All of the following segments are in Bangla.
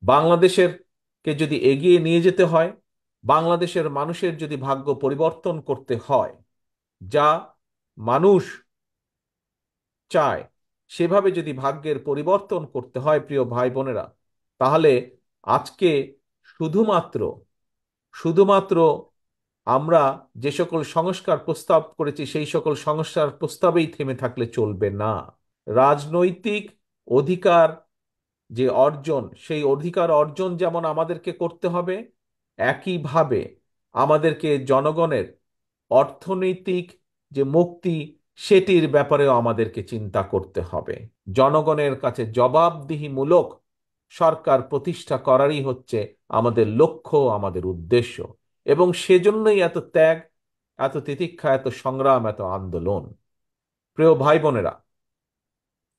বাংলাদেশের কে যদি এগিয়ে নিয়ে যেতে হয়, বাংলাদেশের মানুষের যদি ভাগ্য পরিবর্তন করতে হয়, যা মানুষ চায় সেভাবে যদি ভাগ্যের পরিবর্তন করতে হয়, প্রিয় ভাই বোনেরা, তাহলে আজকে শুধুমাত্র শুধুমাত্র আমরা যে সকল সংস্কার প্রস্তাব করেছি সেই সকল সংস্কার প্রস্তাবেই থেমে থাকলে চলবে না। রাজনৈতিক অধিকার যে অর্জন, সেই অধিকার অর্জন যেমন আমাদেরকে করতে হবে, একইভাবে আমাদেরকে জনগণের অর্থনৈতিক যে মুক্তি, সেটির ব্যাপারেও আমাদেরকে চিন্তা করতে হবে। জনগণের কাছে জবাবদিহিমূলক সরকার প্রতিষ্ঠা করারই হচ্ছে আমাদের লক্ষ্য, আমাদের উদ্দেশ্য। এবং সেজন্যই এত ত্যাগ, এত তিতিক্ষা, এত সংগ্রাম, এত আন্দোলন। প্রিয় ভাই বোনেরা,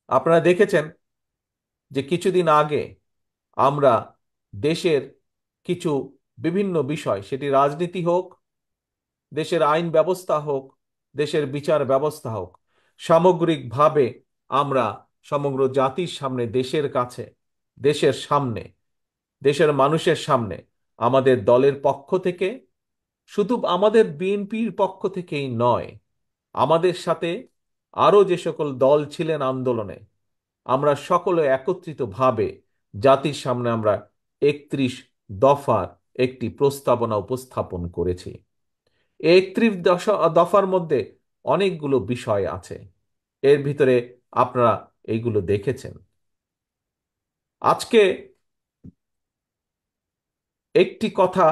আপনারা দেখেছেন যে কিছুদিন আগে আমরা দেশের কিছু বিভিন্ন বিষয়, সেটি রাজনীতি হোক, দেশের আইন ব্যবস্থা হোক, দেশের বিচার ব্যবস্থা হোক, সামগ্রিকভাবে আমরা সমগ্র জাতির সামনে, দেশের কাছে, দেশের সামনে, দেশের মানুষের সামনে আমাদের দলের পক্ষ থেকে, শুধু আমাদের বিএনপির পক্ষ থেকেই নয়, আমাদের সাথে আরো যে সকল দল ছিলেন আন্দোলনে, আমরা সকলে একত্রিতভাবে জাতির সামনে আমরা 31 দফার একটি প্রস্তাবনা উপস্থাপন করেছি। 31 দফার মধ্যে অনেকগুলো বিষয় আছে। এর ভিতরে আপনারা এইগুলো দেখেছেন। আজকে একটি কথা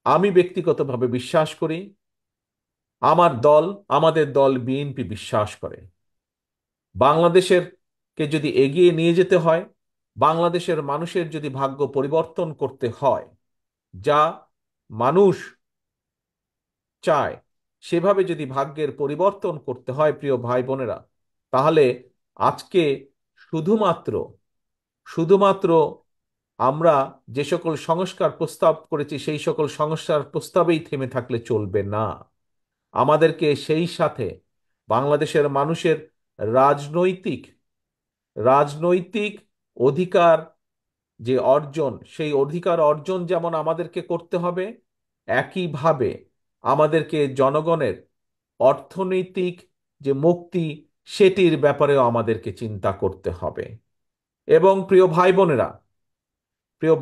আমি ব্যক্তিগতভাবে বিশ্বাস করি, আমার দল, আমাদের দল বিএনপি বিশ্বাস করে, বাংলাদেশের কে যদি এগিয়ে নিয়ে যেতে হয়, বাংলাদেশের মানুষের যদি ভাগ্য পরিবর্তন করতে হয়, যা মানুষ চায় সেভাবে যদি ভাগ্যের পরিবর্তন করতে হয়, প্রিয় ভাই বোনেরা, তাহলে আজকে শুধুমাত্র শুধুমাত্র আমরা যে সকল সংস্কার প্রস্তাব করেছি সেই সকল সংস্কার প্রস্তাবেই থেমে থাকলে চলবে না। আমাদেরকে সেই সাথে বাংলাদেশের মানুষের রাজনৈতিক রাজনৈতিক অধিকার যে অর্জন, সেই অধিকার অর্জন যেমন আমাদেরকে করতে হবে, একইভাবে আমাদেরকে জনগণের অর্থনৈতিক যে মুক্তি, সেটির ব্যাপারেও আমাদেরকে চিন্তা করতে হবে। এবং প্রিয়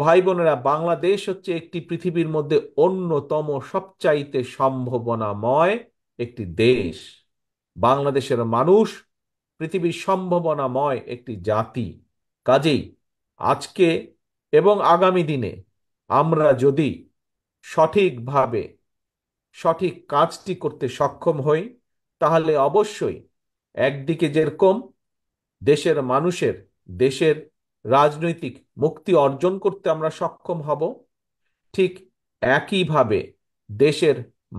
ভাই বোনেরা, বাংলাদেশ হচ্ছে একটি পৃথিবীর মধ্যে অন্যতম সবচাইতে সম্ভাবনাময় একটি দেশ। বাংলাদেশের মানুষ পৃথিবীর সম্ভাবনাময় একটি জাতি। কাজেই আজকে এবং আগামী দিনে আমরা যদি সঠিকভাবে সঠিক কাজটি করতে সক্ষম হই, তাহলে অবশ্যই একদিকে যেরকম দেশের রাজনৈতিক মুক্তি অর্জন করতে আমরা সক্ষম হব, ঠিক একইভাবে দেশের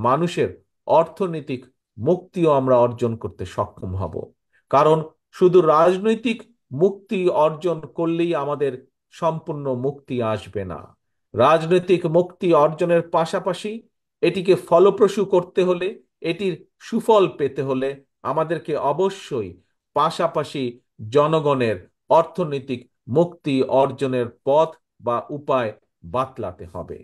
মানুষের অর্থনৈতিক মুক্তিও আমরা অর্জন করতে সক্ষম হব। কারণ শুধু রাজনৈতিক মুক্তি অর্জন করলেই আমাদের সম্পূর্ণ মুক্তি আসবে না। রাজনৈতিক মুক্তি অর্জনের পাশাপাশি এটিকে ফলপ্রসূ করতে হলে, এটির সুফল পেতে হলে আমাদেরকে অবশ্যই পাশাপাশি জনগণের অর্থনৈতিক মুক্তি অর্জনের পথ বা উপায় বাতলাতে হবে।